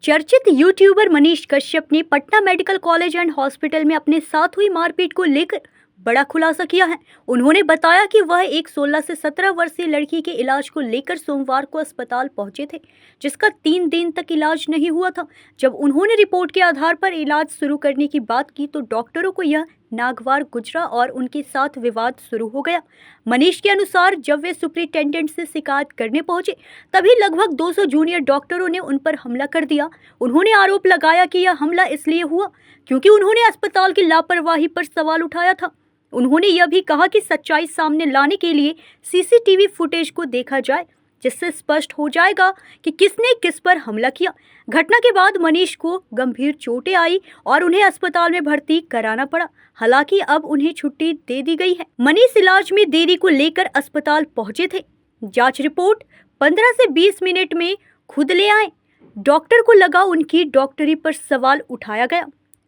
चर्चित यूट्यूबर मनीष कश्यप ने Patna medical college and hospital में अपने साथ हुई मारपीट को लेकर बड़ा खुलासा किया है। उन्होंने बताया कि वह एक 16 से 17 वर्षीय लड़की के इलाज को लेकर सोमवार को अस्पताल पहुंचे थे, जिसका 3 दिन तक इलाज नहीं हुआ था। जब उन्होंने रिपोर्ट के आधार पर इलाज शुरू करने की बात की तो डॉक्टरों को यह नागवार गुजरा और उनके साथ विवाद शुरू हो गया। मनीष के अनुसार जब वे सुपरिटेंडेंट से शिकायत करने पहुंचे तभी लगभग 200 जूनियर डॉक्टरों ने उन पर हमला कर दिया। उन्होंने आरोप लगाया कि यह हमला इसलिए हुआ क्योंकि उन्होंने अस्पताल की लापरवाही पर सवाल उठाया था। उन्होंने यह भी कहा कि सच्चाई सामने लाने के लिए सीसीटीवी फुटेज को देखा जाए, जिससे स्पष्ट हो जाएगा कि किसने किस पर हमला किया। घटना के बाद मनीष को गंभीर चोटें आई और उन्हें अस्पताल में भर्ती कराना पड़ा। हालांकि अब उन्हें छुट्टी दे दी गई है। मनीष इलाज में देरी को लेकर अस्पताल पहुंचे थे। जांच रिपोर्ट 15 से 20 मिनट में खुद ले आए। डॉक्टर को लगा उनकी डॉक्टरी पर सवाल उठाया गया।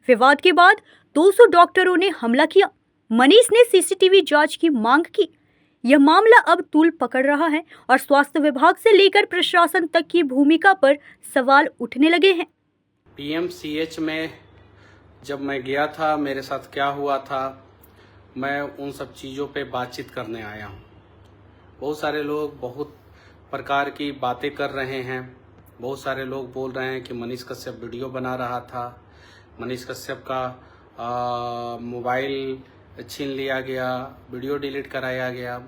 विवाद के बाद 200 डॉक्टरों ने हमला किया। मनीष ने सीसीटीवी जांच की मांग की। यह मामला अब तूल पकड़ रहा है और स्वास्थ्य विभाग से लेकर प्रशासन तक की भूमिका पर सवाल उठने लगे हैं। पीएमसीएच में जब मैं गया था, मेरे साथ क्या हुआ था, मैं उन सब चीज़ों पे बातचीत करने आया हूँ। बहुत सारे लोग बहुत प्रकार की बातें कर रहे हैं। बहुत सारे लोग बोल रहे हैं कि मनीष कश्यप वीडियो बना रहा था, मनीष कश्यप का मोबाइल छीन लिया गया, वीडियो डिलीट कराया गया।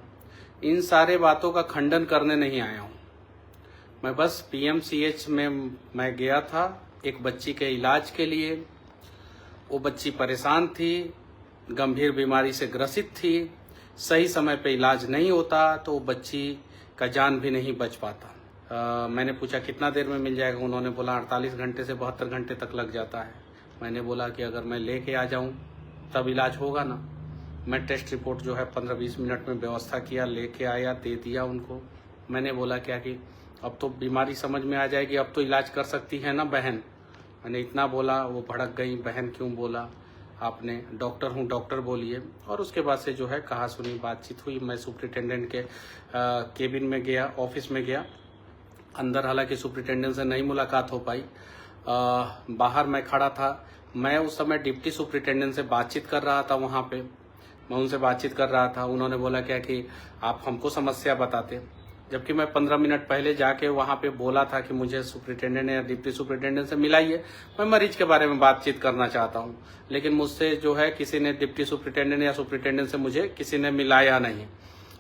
इन सारे बातों का खंडन करने नहीं आया हूँ। मैं बस पीएमसीएच में मैं गया था एक बच्ची के इलाज के लिए। वो बच्ची परेशान थी, गंभीर बीमारी से ग्रसित थी। सही समय पे इलाज नहीं होता तो वो बच्ची का जान भी नहीं बच पाता। मैंने पूछा कितना देर में मिल जाएगा। उन्होंने बोला 48 घंटे से 72 घंटे तक लग जाता है। मैंने बोला कि अगर मैं लेके आ जाऊं तब इलाज होगा ना। मैं टेस्ट रिपोर्ट जो है 15-20 मिनट में व्यवस्था किया, लेके आया, दे दिया उनको। मैंने बोला क्या कि अब तो बीमारी समझ में आ जाएगी, अब तो इलाज कर सकती है ना बहन। मैंने इतना बोला, वो भड़क गई, बहन क्यों बोला आपने, डॉक्टर हूँ, डॉक्टर बोलिए। और उसके बाद से जो है कहा सुनी बातचीत हुई। मैं सुपरिटेंडेंट के केबिन में गया, ऑफिस में गया। अंदर हालांकि सुपरिटेंडेंट से नहीं मुलाकात हो पाई। बाहर मैं खड़ा था। मैं उस समय डिप्टी सुपरिटेंडेंट से बातचीत कर रहा था। वहाँ पे मैं उनसे बातचीत कर रहा था। उन्होंने बोला क्या कि आप हमको समस्या बताते, जबकि मैं 15 मिनट पहले जाके वहाँ पे बोला था कि मुझे सुपरिटेंडेंट या डिप्टी सुपरिटेंडेंट से मिलाइए, मैं मरीज के बारे में बातचीत करना चाहता हूँ। लेकिन मुझसे जो है किसी ने, डिप्टी सुपरिटेंडेंट या सुपरिटेंडेंट से मुझे किसी ने मिलाया नहीं।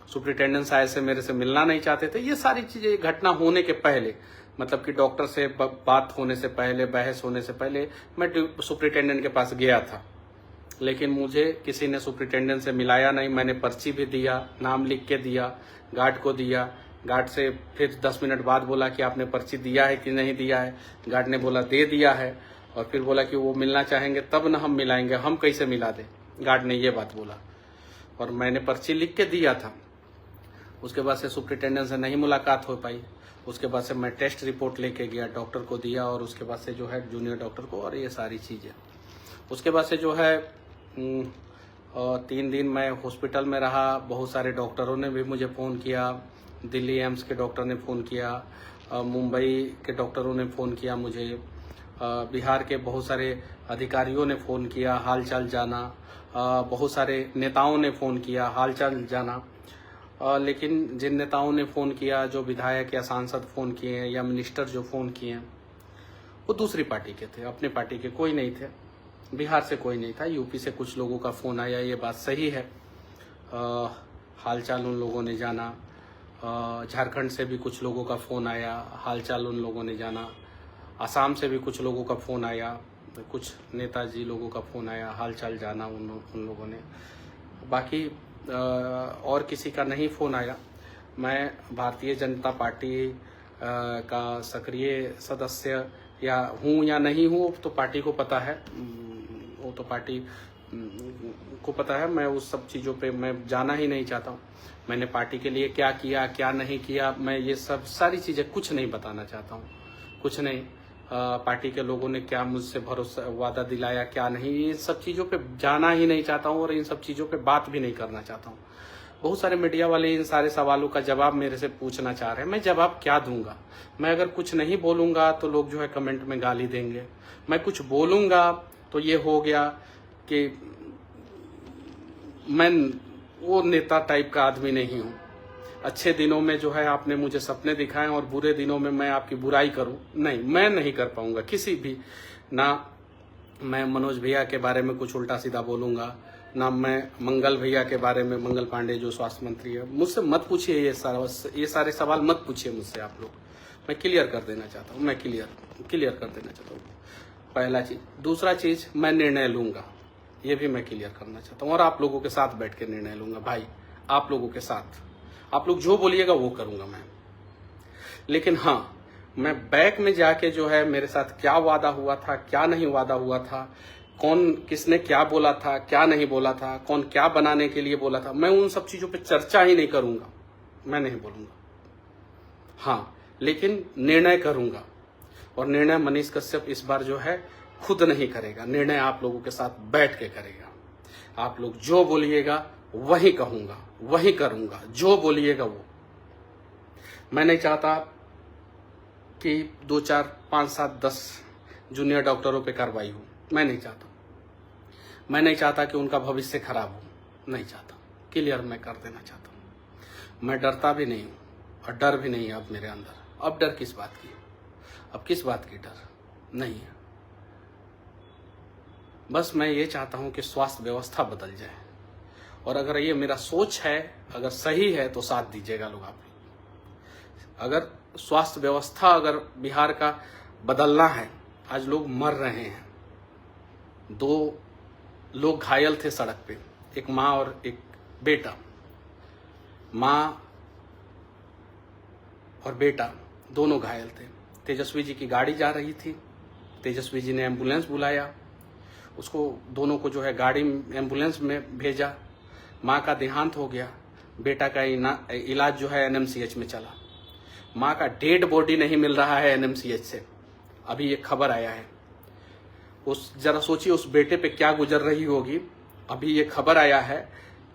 सुपरिटेंडेंट साहब से मेरे से मिलना नहीं चाहते थे। ये सारी चीजें घटना होने के पहले, मतलब कि डॉक्टर से बात होने से पहले, बहस होने से पहले मैं सुपरिटेंडेंट के पास गया था। लेकिन मुझे किसी ने सुपरिटेंडेंट से मिलाया नहीं। मैंने पर्ची भी दिया, नाम लिख के दिया, गार्ड को दिया। गार्ड से फिर 10 मिनट बाद बोला कि आपने पर्ची दिया है कि नहीं दिया है। गार्ड ने बोला दे दिया है, और फिर बोला कि वो मिलना चाहेंगे तब ना हम मिलाएंगे, हम कैसे मिला दें। गार्ड ने ये बात बोला और मैंने पर्ची लिख के दिया था। उसके बाद से सुपरिटेंडेंट से नहीं मुलाकात हो पाई। उसके बाद से मैं टेस्ट रिपोर्ट लेके गया, डॉक्टर को दिया, और उसके बाद से जो है जूनियर डॉक्टर को, और ये सारी चीज़ें। उसके बाद से जो है 3 दिन मैं हॉस्पिटल में रहा। बहुत सारे डॉक्टरों ने भी मुझे फ़ोन किया। दिल्ली एम्स के डॉक्टर ने फ़ोन किया, मुंबई के डॉक्टरों ने फ़ोन किया मुझे, बिहार के बहुत सारे अधिकारियों ने फ़ोन किया, हाल चाल जाना। बहुत सारे नेताओं ने फ़ोन किया, हाल चाल जाना। लेकिन जिन नेताओं ने फ़ोन किया, जो विधायक या सांसद फ़ोन किए हैं या मिनिस्टर जो फ़ोन किए हैं, वो दूसरी पार्टी के थे, अपने पार्टी के कोई नहीं थे। बिहार से कोई नहीं था। यूपी से कुछ लोगों का फ़ोन आया, ये बात सही है। हालचाल उन लोगों ने जाना। झारखंड से भी कुछ लोगों का फ़ोन आया, हालचाल उन लोगों ने जाना। असम से भी कुछ लोगों का फ़ोन आया, कुछ नेताजी लोगों का फ़ोन आया, हालचाल जाना उन लोगों ने। बाकी और किसी का नहीं फ़ोन आया। मैं भारतीय जनता पार्टी का सक्रिय सदस्य या हूँ या नहीं हूँ तो पार्टी को पता है, वो तो पार्टी को पता है। मैं उस सब चीज़ों पे मैं जाना ही नहीं चाहता हूँ। मैंने पार्टी के लिए क्या किया, क्या नहीं किया, मैं ये सब सारी चीज़ें कुछ नहीं बताना चाहता हूँ। कुछ नहीं। पार्टी के लोगों ने क्या मुझसे भरोसा वादा दिलाया, क्या नहीं, ये सब चीज़ों पे जाना ही नहीं चाहता हूँ और इन सब चीज़ों पे बात भी नहीं करना चाहता हूँ। बहुत सारे मीडिया वाले इन सारे सवालों का जवाब मेरे से पूछना चाह रहे हैं। मैं जवाब क्या दूंगा? मैं अगर कुछ नहीं बोलूंगा तो लोग जो है कमेंट में गाली देंगे, मैं कुछ बोलूंगा तो ये हो गया कि मैं वो नेता टाइप का आदमी नहीं हूँ। अच्छे दिनों में जो है आपने मुझे सपने दिखाए और बुरे दिनों में मैं आपकी बुराई करूं, नहीं, मैं नहीं कर पाऊंगा किसी भी। ना मैं मनोज भैया के बारे में कुछ उल्टा सीधा बोलूंगा, ना मैं मंगल भैया के बारे में, मंगल पांडे जो स्वास्थ्य मंत्री है, मुझसे मत पूछिए ये सारे सवाल मत पूछिए मुझसे आप लोग। मैं क्लियर कर देना चाहता हूँ, मैं क्लियर कर देना चाहता हूँ, पहला चीज। दूसरा चीज, मैं निर्णय लूंगा, ये भी मैं क्लियर करना चाहता हूँ, और आप लोगों के साथ बैठ के निर्णय लूंगा भाई, आप लोगों के साथ। आप लोग जो बोलिएगा वो करूंगा मैं। लेकिन हाँ, मैं बैक में जाके जो है मेरे साथ क्या वादा हुआ था, क्या नहीं वादा हुआ था, कौन किसने क्या बोला था, क्या नहीं बोला था, कौन क्या बनाने के लिए बोला था, मैं उन सब चीजों पे चर्चा ही नहीं करूंगा, मैं नहीं बोलूंगा। हाँ, लेकिन निर्णय करूंगा, और निर्णय मनीष कश्यप इस बार जो है खुद नहीं करेगा, निर्णय आप लोगों के साथ बैठ के करेगा। आप लोग जो बोलिएगा वही कहूंगा, वही करूंगा, जो बोलिएगा वो। मैं नहीं चाहता कि 2, 4, 5, 7, 10 जूनियर डॉक्टरों पे कार्रवाई हो, मैं नहीं चाहता। मैं नहीं चाहता कि उनका भविष्य खराब हो, नहीं चाहता। क्लियर मैं कर देना चाहता हूं। मैं डरता भी नहीं हूं, और डर भी नहीं है अब मेरे अंदर। अब डर किस बात की? अब किस बात की डर नहीं है। बस मैं ये चाहता हूं कि स्वास्थ्य व्यवस्था बदल जाए, और अगर ये मेरा सोच है, अगर सही है तो साथ दीजिएगा लोग। आप अगर स्वास्थ्य व्यवस्था अगर बिहार का बदलना है, आज लोग मर रहे हैं, 2 लोग घायल थे सड़क पे, एक माँ और एक बेटा। माँ और बेटा दोनों घायल थे। तेजस्वी जी की गाड़ी जा रही थी, तेजस्वी जी ने एम्बुलेंस बुलाया, उसको दोनों को जो है गाड़ी एम्बुलेंस में भेजा। माँ का देहांत हो गया, बेटा का इलाज जो है एनएमसीएच में चला। माँ का डेड बॉडी नहीं मिल रहा है एनएमसीएच से, अभी ये खबर आया है। जरा सोचिए उस बेटे पे क्या गुजर रही होगी। अभी ये खबर आया है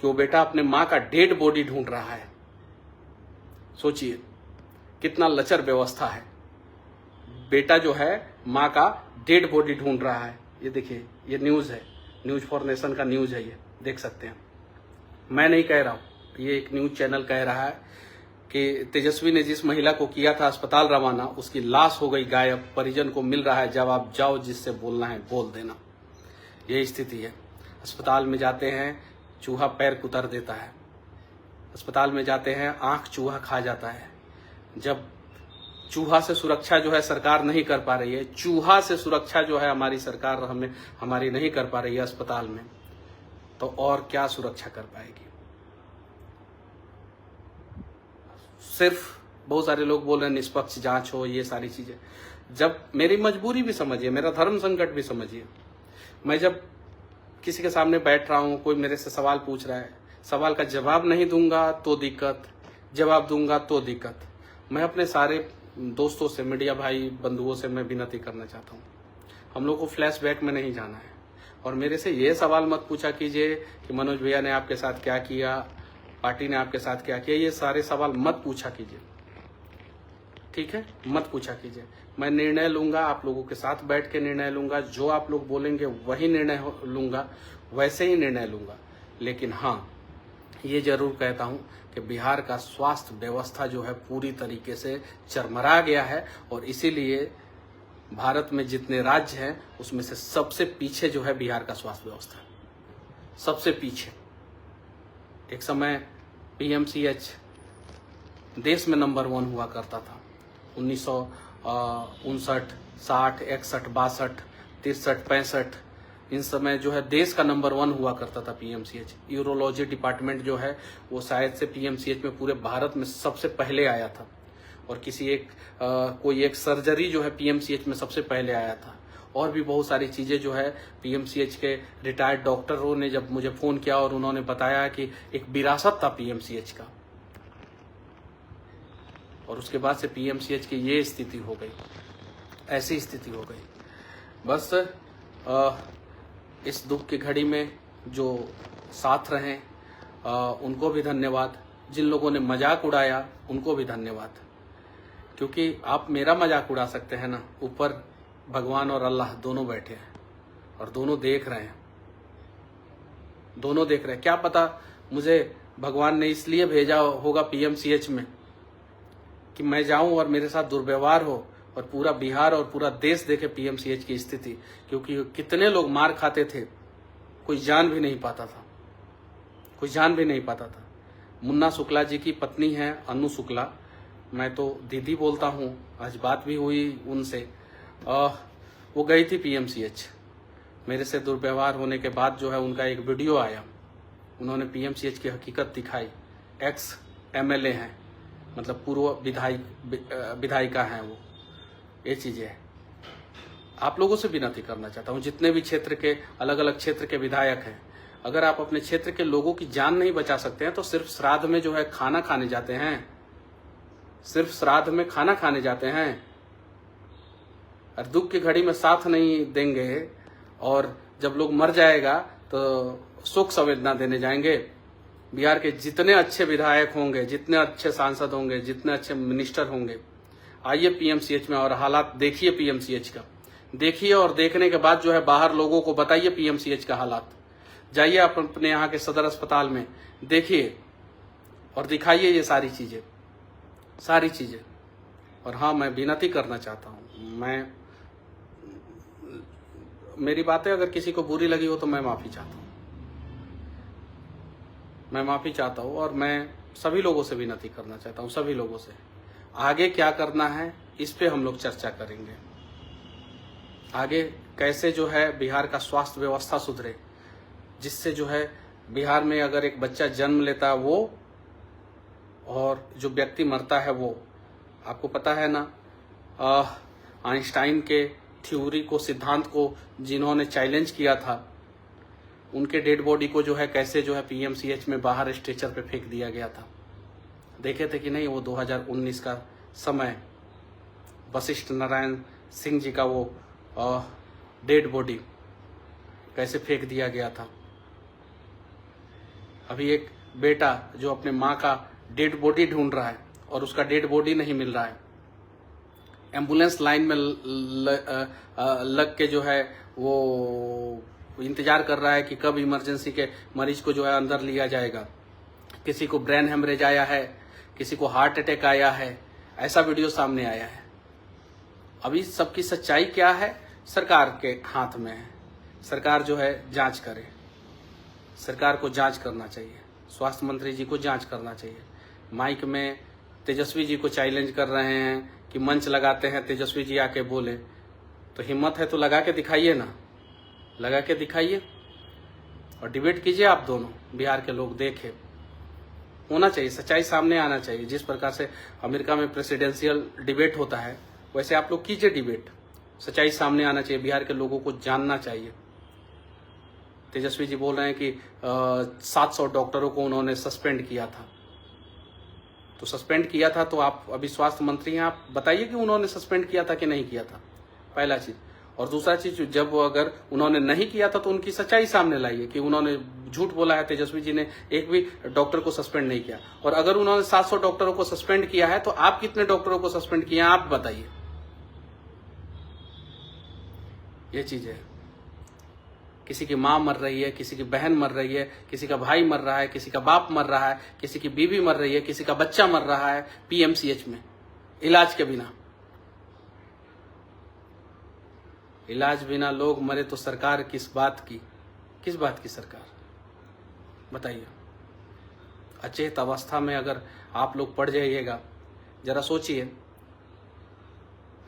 कि वो बेटा अपने माँ का डेड बॉडी ढूंढ रहा है। सोचिए कितना लचर व्यवस्था है। बेटा जो है माँ का डेड बॉडी ढूंढ रहा है। ये देखिए, ये न्यूज है, न्यूज फॉर नेशन का न्यूज है, ये देख सकते हैं। मैं नहीं कह रहा हूं, ये एक न्यूज चैनल कह रहा है कि तेजस्वी ने जिस महिला को किया था अस्पताल रवाना, उसकी लाश हो गई गायब, परिजन को मिल रहा है जवाब, जाओ जिससे बोलना है बोल देना। यही स्थिति है। अस्पताल में जाते हैं, चूहा पैर कुतर देता है। अस्पताल में जाते हैं, आंख चूहा खा जाता है। जब चूहा से सुरक्षा जो है सरकार नहीं कर पा रही है, चूहा से सुरक्षा जो है हमारी सरकार हमारी नहीं कर पा रही है अस्पताल में, तो और क्या सुरक्षा कर पाएगी। सिर्फ बहुत सारे लोग बोल रहे हैं निष्पक्ष जांच हो, ये सारी चीजें। जब मेरी मजबूरी भी समझिए, मेरा धर्म संकट भी समझिए। मैं जब किसी के सामने बैठ रहा हूं, कोई मेरे से सवाल पूछ रहा है, सवाल का जवाब नहीं दूंगा तो दिक्कत, जवाब दूंगा तो दिक्कत। मैं अपने सारे दोस्तों से, मीडिया भाई बंधुओं से मैं विनती करना चाहता हूँ, हम लोग को फ्लैशबैक में नहीं जाना है। और मेरे से ये सवाल मत पूछा कीजिए कि मनोज भैया ने आपके साथ क्या किया, पार्टी ने आपके साथ क्या किया, ये सारे सवाल मत पूछा कीजिए, ठीक है? मत पूछा कीजिए। मैं निर्णय लूंगा, आप लोगों के साथ बैठ के निर्णय लूंगा, जो आप लोग बोलेंगे वही निर्णय लूंगा, वैसे ही निर्णय लूंगा। लेकिन हाँ, ये जरूर कहता हूं कि बिहार का स्वास्थ्य व्यवस्था जो है पूरी तरीके से चरमरा गया है, और इसीलिए भारत में जितने राज्य हैं उसमें से सबसे पीछे जो है बिहार का स्वास्थ्य व्यवस्था, सबसे पीछे। एक समय पीएमसीएच देश में नंबर 1 हुआ करता था। 1959, 60, 61, 62, 63, 65 इन समय जो है देश का नंबर 1 हुआ करता था पीएमसीएच। यूरोलॉजी डिपार्टमेंट जो है वो शायद से पीएमसीएच में पूरे भारत में सबसे पहले आया था, और कोई एक सर्जरी जो है पीएमसीएच में सबसे पहले आया था। और भी बहुत सारी चीजें जो है पीएमसीएच के रिटायर्ड डॉक्टरों ने जब मुझे फोन किया और उन्होंने बताया कि एक विरासत था पीएमसीएच का, और उसके बाद से पीएमसीएच की ये स्थिति हो गई, ऐसी स्थिति हो गई। बस इस दुख की घड़ी में जो साथ रहें, उनको भी धन्यवाद। जिन लोगों ने मजाक उड़ाया उनको भी धन्यवाद, क्योंकि आप मेरा मजाक उड़ा सकते हैं ना, ऊपर भगवान और अल्लाह दोनों बैठे हैं और दोनों देख रहे हैं, दोनों देख रहे हैं। क्या पता मुझे भगवान ने इसलिए भेजा होगा पीएमसीएच में कि मैं जाऊं और मेरे साथ दुर्व्यवहार हो और पूरा बिहार और पूरा देश देखे पीएमसीएच की स्थिति, क्योंकि कितने लोग मार खाते थे, कोई जान भी नहीं पाता था, कोई जान भी नहीं पाता था। मुन्ना शुक्ला जी की पत्नी है अनु शुक्ला, मैं तो दीदी बोलता हूँ, आज बात भी हुई उनसे। वो गई थी पीएमसीएच, मेरे से दुर्व्यवहार होने के बाद जो है उनका एक वीडियो आया, उन्होंने पीएमसीएच की हकीकत दिखाई। एक्स एमएलए हैं, मतलब पूर्व विधायिका हैं वो, ये चीजें है। आप लोगों से विनती करना चाहता हूँ, जितने भी क्षेत्र के अलग अलग क्षेत्र के विधायक हैं, अगर आप अपने क्षेत्र के लोगों की जान नहीं बचा सकते हैं तो सिर्फ श्राद्ध में जो है खाना खाने जाते हैं, सिर्फ श्राद्ध में खाना खाने जाते हैं और दुख की घड़ी में साथ नहीं देंगे, और जब लोग मर जाएगा तो शोक संवेदना देने जाएंगे। बिहार के जितने अच्छे विधायक होंगे, जितने अच्छे सांसद होंगे, जितने अच्छे मिनिस्टर होंगे, आइए पीएमसीएच में और हालात देखिए पीएमसीएच का, देखिए और देखने के बाद जो है बाहर लोगों को बताइए पीएमसीएच का हालात। जाइए आप अपने यहाँ के सदर अस्पताल में देखिए और दिखाइए ये सारी चीजें। और हाँ, मैं विनती करना चाहता हूँ, मेरी बातें अगर किसी को बुरी लगी हो तो मैं माफी चाहता हूँ, और मैं सभी लोगों से विनती करना चाहता हूँ, सभी लोगों से आगे क्या करना है इस पे हम लोग चर्चा करेंगे। आगे कैसे जो है बिहार का स्वास्थ्य व्यवस्था सुधरे, जिससे जो है बिहार में अगर एक बच्चा जन्म लेता है वो, और जो व्यक्ति मरता है वो, आपको पता है ना, आइंस्टाइन के थ्योरी को, सिद्धांत को जिन्होंने चैलेंज किया था, उनके डेड बॉडी को जो है कैसे जो है पीएमसीएच में बाहर स्ट्रेचर पे फेंक दिया गया था। देखे थे कि नहीं वो 2019 का समय, वशिष्ठ नारायण सिंह जी का वो डेड बॉडी कैसे फेंक दिया गया था। अभी एक बेटा जो अपने माँ का डेड बॉडी ढूंढ रहा है और उसका डेड बॉडी नहीं मिल रहा है, एम्बुलेंस लाइन में लग के जो है वो इंतजार कर रहा है कि कब इमरजेंसी के मरीज को जो है अंदर लिया जाएगा। किसी को ब्रेन हेमरेज आया है, किसी को हार्ट अटैक आया है, ऐसा वीडियो सामने आया है। अभी सबकी सच्चाई क्या है सरकार के हाथ में है। सरकार जो है जांच करे, सरकार को जांच करना चाहिए, स्वास्थ्य मंत्री जी को जांच करना चाहिए। माइक में तेजस्वी जी को चैलेंज कर रहे हैं कि मंच लगाते हैं, तेजस्वी जी आके बोले, तो हिम्मत है तो लगा के दिखाइए ना, लगा के दिखाइए और डिबेट कीजिए आप दोनों, बिहार के लोग देखें। होना चाहिए, सच्चाई सामने आना चाहिए। जिस प्रकार से अमेरिका में प्रेसिडेंशियल डिबेट होता है वैसे आप लोग कीजिए डिबेट, सच्चाई सामने आना चाहिए, बिहार के लोगों को जानना चाहिए। तेजस्वी जी बोल रहे हैं कि 700 डॉक्टरों को उन्होंने सस्पेंड किया था, तो सस्पेंड किया था तो आप अभी स्वास्थ्य मंत्री हैं, आप बताइए कि उन्होंने सस्पेंड किया था कि नहीं किया था, पहला चीज। और दूसरा चीज, जब अगर उन्होंने नहीं किया था तो उनकी सच्चाई सामने लाइए कि उन्होंने झूठ बोला है, तेजस्वी जी ने एक भी डॉक्टर को सस्पेंड नहीं किया। और अगर उन्होंने 700 डॉक्टरों को सस्पेंड किया है तो आप कितने डॉक्टरों को सस्पेंड किया आप बताइए। ये चीज है, किसी की माँ मर रही है, किसी की बहन मर रही है, किसी का भाई मर रहा है, किसी का बाप मर रहा है, किसी की बीवी मर रही है, किसी का बच्चा मर रहा है पीएमसीएच में इलाज के बिना। इलाज बिना लोग मरे तो सरकार किस बात की सरकार बताइए। अचेत अवस्था में अगर आप लोग पड़ जाइएगा, जरा सोचिए।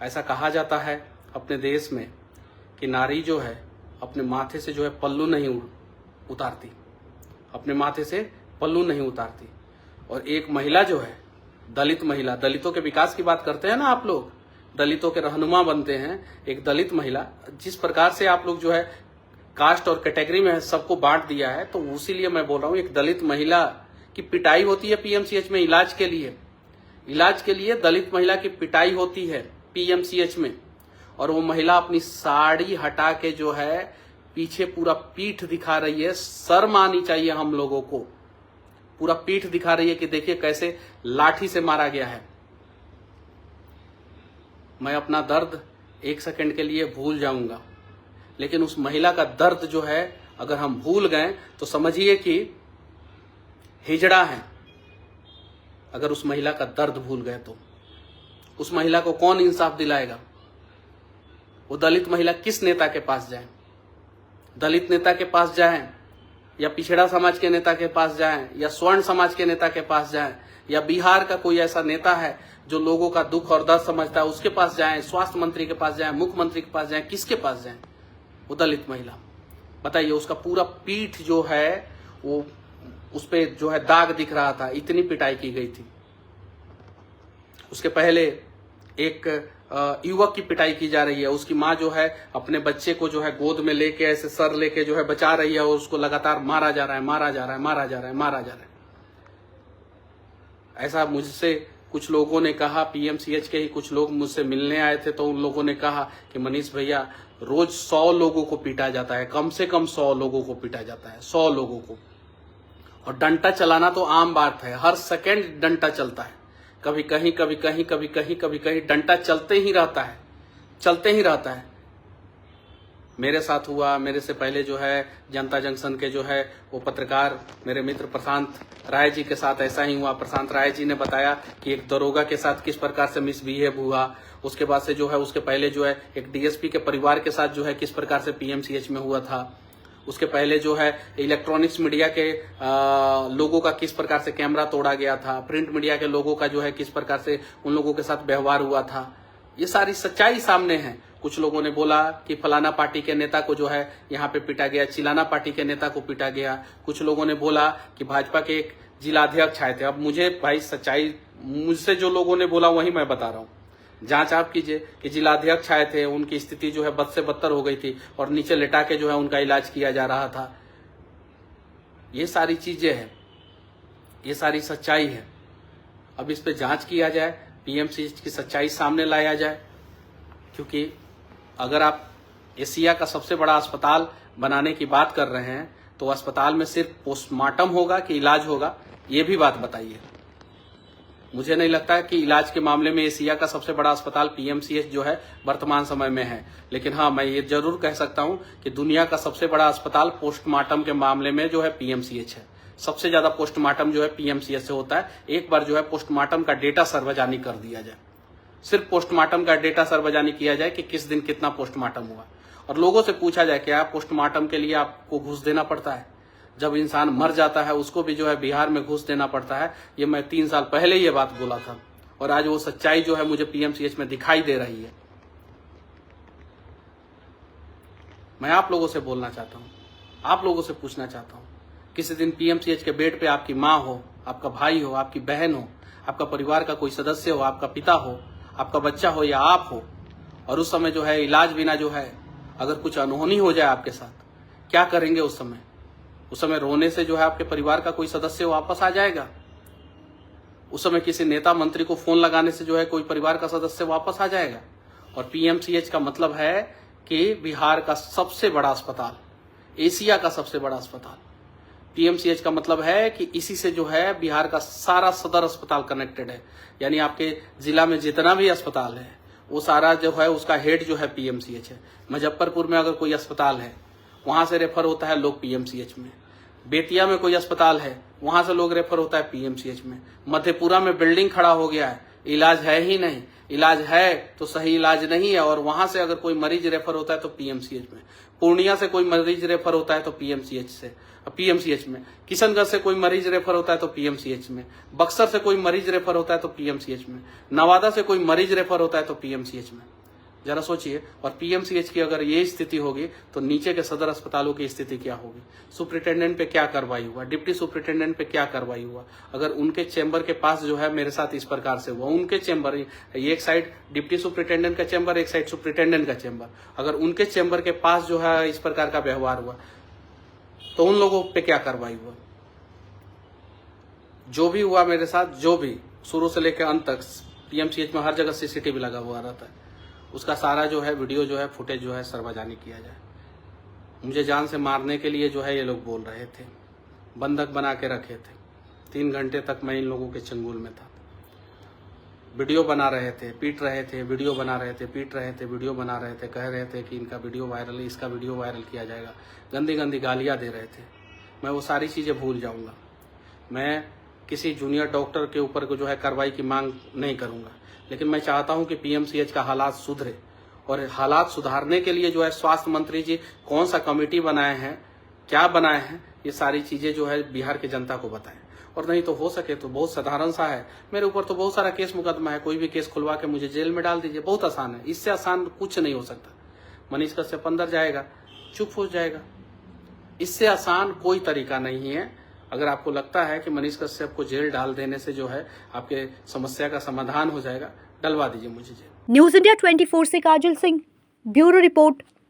ऐसा कहा जाता है अपने देश में कि नारी जो है अपने माथे से जो है पल्लू नहीं उतारती, अपने माथे से पल्लू नहीं उतारती। और एक महिला जो है, दलित महिला, दलितों के विकास की बात करते हैं ना आप लोग, दलितों के रहनुमा बनते हैं, एक दलित महिला, जिस प्रकार से आप लोग जो है कास्ट और कैटेगरी में सबको बांट दिया है, तो उसीलिए मैं बोल रहा हूँ, एक दलित महिला की पिटाई होती है पीएमसीएच में इलाज के लिए दलित महिला की पिटाई होती है पीएमसीएच में। और वो महिला अपनी साड़ी हटा के जो है पीछे पूरा पीठ दिखा रही है। शर्म आनी चाहिए हम लोगों को, पूरा पीठ दिखा रही है कि देखिए कैसे लाठी से मारा गया है। मैं अपना दर्द 1 सेकंड के लिए भूल जाऊंगा, लेकिन उस महिला का दर्द जो है अगर हम भूल गए तो समझिए कि हिजड़ा है। अगर उस महिला का दर्द भूल गए तो उस महिला को कौन इंसाफ दिलाएगा? वो दलित महिला किस नेता के पास जाए? दलित नेता के पास जाए, या पिछड़ा समाज के नेता के पास जाए, या स्वर्ण समाज के नेता के पास जाए, या बिहार का कोई ऐसा नेता है जो लोगों का दुख और दर्द समझता है, उसके पास जाए, स्वास्थ्य मंत्री के पास जाए, मुख्यमंत्री के पास जाए, किसके पास जाए? वो दलित महिला, बताइए। उसका पूरा पीठ जो है वो उस पे जो है दाग दिख रहा था, इतनी पिटाई की गई थी। उसके पहले एक युवक की पिटाई की जा रही है। उसकी माँ जो है अपने बच्चे को जो है गोद में लेके ऐसे सर लेके जो है बचा रही है और उसको लगातार मारा जा रहा है, मारा जा रहा है, मारा जा रहा है, मारा जा रहा है। ऐसा मुझसे कुछ लोगों ने कहा, पीएमसीएच के ही कुछ लोग मुझसे मिलने आए थे, तो उन लोगों ने कहा कि मनीष भैया रोज 100 लोगों को पीटा जाता है, कम से कम 100 लोगों को पीटा जाता है, 100 लोगों को। और डंडा चलाना तो आम बात है, हर सेकंड डंडा चलता है, कभी कहीं कभी कहीं कभी कहीं कभी कहीं डंडा चलते ही रहता है, चलते ही रहता है। मेरे साथ हुआ, मेरे से पहले जो है जनता जंक्शन के जो है वो पत्रकार मेरे मित्र प्रशांत राय जी के साथ ऐसा ही हुआ। प्रशांत राय जी ने बताया कि एक दरोगा के साथ किस प्रकार से मिसबिहेव हुआ। उसके बाद से जो है उसके पहले जो है एक डीएसपी के परिवार के साथ जो है किस प्रकार से पीएमसीएच में हुआ था। उसके पहले जो है इलेक्ट्रॉनिक्स मीडिया के लोगों का किस प्रकार से कैमरा तोड़ा गया था, प्रिंट मीडिया के लोगों का जो है किस प्रकार से उन लोगों के साथ व्यवहार हुआ था। ये सारी सच्चाई सामने है। कुछ लोगों ने बोला कि फलाना पार्टी के नेता को जो है यहाँ पे पीटा गया, चिलाना पार्टी के नेता को पीटा गया। कुछ लोगों ने बोला कि भाजपा के एक जिलाध्यक्ष आए थे। अब मुझे भाई सच्चाई, मुझसे जो लोगों ने बोला वही मैं बता रहा हूँ। जांच आप कीजिए कि जिलाध्यक्ष आए थे, उनकी स्थिति जो है बद से बदतर हो गई थी और नीचे लिटा के जो है उनका इलाज किया जा रहा था। ये सारी चीजें हैं, ये सारी सच्चाई है। अब इस पे जांच किया जाए, पीएमसीएच की सच्चाई सामने लाया जाए, क्योंकि अगर आप एशिया का सबसे बड़ा अस्पताल बनाने की बात कर रहे हैं तो अस्पताल में सिर्फ पोस्टमार्टम होगा कि इलाज होगा, ये भी बात बताइए। मुझे नहीं लगता है कि इलाज के मामले में एशिया का सबसे बड़ा अस्पताल पीएमसीएच जो है वर्तमान समय में है, लेकिन हाँ मैं ये जरूर कह सकता हूं कि दुनिया का सबसे बड़ा अस्पताल पोस्टमार्टम के मामले में जो है पीएमसीएच है। सबसे ज्यादा पोस्टमार्टम जो है पीएमसीएच से होता है। एक बार जो है पोस्टमार्टम का डेटा सार्वजनिक कर दिया जाए, सिर्फ पोस्टमार्टम का डेटा सार्वजनिक किया जाए कि किस दिन कितना पोस्टमार्टम हुआ, और लोगों से पूछा जाए क्या पोस्टमार्टम के लिए आपको घूस देना पड़ता है? जब इंसान मर जाता है उसको भी जो है बिहार में घूस देना पड़ता है। ये मैं 3 साल पहले ये बात बोला था और आज वो सच्चाई जो है मुझे पीएमसीएच में दिखाई दे रही है। मैं आप लोगों से बोलना चाहता हूँ, आप लोगों से पूछना चाहता हूँ, किसी दिन पीएमसीएच के बेड पे आपकी माँ हो, आपका भाई हो, आपकी बहन हो, आपका परिवार का कोई सदस्य हो, आपका पिता हो, आपका बच्चा हो या आप हो, और उस समय जो है इलाज बिना जो है अगर कुछ अनहोनी हो जाए आपके साथ, क्या करेंगे उस समय? उस समय रोने से जो है आपके परिवार का कोई सदस्य वापस आ जाएगा? उस समय किसी नेता मंत्री को फोन लगाने से जो है कोई परिवार का सदस्य वापस आ जाएगा? और पीएमसीएच का मतलब है कि बिहार का सबसे बड़ा अस्पताल, एशिया का सबसे बड़ा अस्पताल। पीएमसीएच का मतलब है कि इसी से जो है बिहार का सारा सदर अस्पताल कनेक्टेड है। यानी आपके जिला में जितना भी अस्पताल है वो सारा जो है उसका हेड जो है पीएमसीएच है। मुजफ्फरपुर में अगर कोई अस्पताल है वहां से रेफर होता है लोग पीएमसीएच में। बेतिया में कोई अस्पताल है वहां से लोग रेफर होता है पीएमसीएच में। मधेपुरा में बिल्डिंग खड़ा हो गया है, इलाज है ही नहीं, इलाज है तो सही इलाज नहीं है, और वहां से अगर कोई मरीज रेफर होता है तो पीएमसीएच में। पूर्णिया से कोई मरीज रेफर होता है तो पीएमसीएच में। किशनगंज से कोई मरीज रेफर होता है तो पीएमसीएच में। बक्सर से कोई मरीज रेफर होता है तो पीएमसीएच में। नवादा से कोई मरीज रेफर होता है तो पीएमसीएच में। जरा सोचिए, और पीएमसीएच की अगर ये स्थिति होगी तो नीचे के सदर अस्पतालों की स्थिति क्या होगी? सुपरिटेंडेंट पे क्या कार्रवाई हुआ, डिप्टी सुपरिटेंडेंट पे क्या कार्रवाई हुआ? अगर उनके चेंबर के पास जो है मेरे साथ इस प्रकार से हुआ, उनके चेंबर, ये एक साइड डिप्टी सुपरिटेंडेंट का चेंबर, एक साइड सुपरिटेंडेंट का चेंबर, अगर उनके चेंबर के पास जो है इस प्रकार का व्यवहार हुआ तो उन लोगों पे क्या कार्रवाई हुआ? जो भी हुआ मेरे साथ, जो भी शुरू से लेकर अंत तक, पीएमसीएच में हर जगह सीसीटीवी लगा हुआ रहता है, उसका सारा जो है वीडियो जो है फुटेज जो है सार्वजनिक किया जाए। मुझे जान से मारने के लिए जो है ये लोग बोल रहे थे, बंधक बना के रखे थे, 3 घंटे तक मैं इन लोगों के चंगुल में था। वीडियो बना रहे थे, पीट रहे थे, वीडियो बना रहे थे, पीट रहे थे, वीडियो बना रहे थे, कह रहे थे कि इनका वीडियो वायरल है, इसका वीडियो वायरल किया जाएगा, गंदी गंदी गालियाँ दे रहे थे। मैं वो सारी चीज़ें भूल जाऊँगा। मैं किसी जूनियर डॉक्टर के ऊपर जो है कार्रवाई की मांग नहीं करूँगा, लेकिन मैं चाहता हूँ कि पीएमसीएच का हालात सुधरे, और हालात सुधारने के लिए जो है स्वास्थ्य मंत्री जी कौन सा कमेटी बनाए हैं, क्या बनाए हैं, ये सारी चीज़ें जो है बिहार की जनता को बताएं। और नहीं तो हो सके तो बहुत साधारण सा है, मेरे ऊपर तो बहुत सारा केस मुकदमा है, कोई भी केस खुलवा के मुझे जेल में डाल दीजिए, बहुत आसान है। इससे आसान कुछ नहीं हो सकता। मनीष कश्यप अंदर जाएगा, चुप हो जाएगा, इससे आसान कोई तरीका नहीं है। अगर आपको लगता है कि मनीष कश्यप को जेल डाल देने से जो है आपके समस्या का समाधान हो जाएगा, डलवा दीजिए मुझे जेल। न्यूज़ इंडिया 24 से काजल सिंह, ब्यूरो रिपोर्ट।